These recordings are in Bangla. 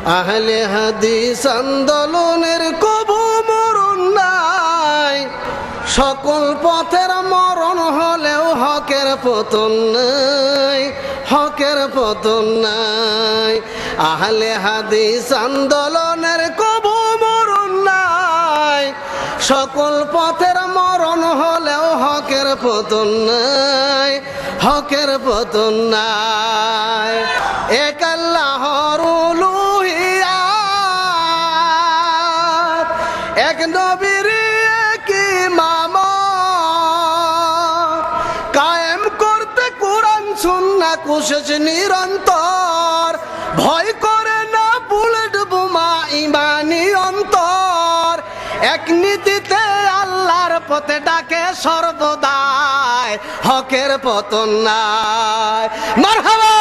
আহলে হাদিস আন্দোলনের কবু মরণ নাই, সকল পথের মরণ হলেও হকের পতন নাই, হকের পতন নাই। আহলে হাদিস আন্দোলনের কবু মরণ নাই, সকল পথের মরণ হলেও হকের পতন নাই, হকের পতন নাই। এক আল্লাহর উলুহিয়াত, এক নবীর এক ইমামত, কায়েম করতে কোরআন সুন্নাহ কোশিশ নিরন্তর, ভয় করে না বুলেট বোমা ইমানি অন্তর, এক নীতিতে আল্লাহর পথে ডাকে সর্বদাই, হকের পতন নাই। মারহাবা।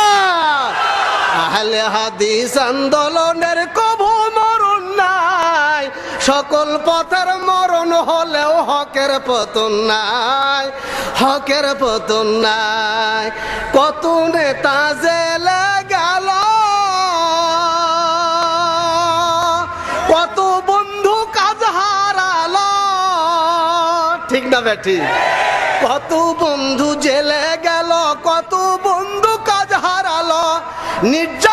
আহলে হাদিস আন্দোলনের কবু মরণ নাই, সকল পথের মরণ হলেও হকের পতন নাই, হকের পতন নাই। কত নেতা জেলে গেল, কত বন্ধু কাজ হারালো, ঠিক না বেটি? কত বন্ধু জেলে গেল, কত বন্ধু কাজ হারালো, নির্যাতন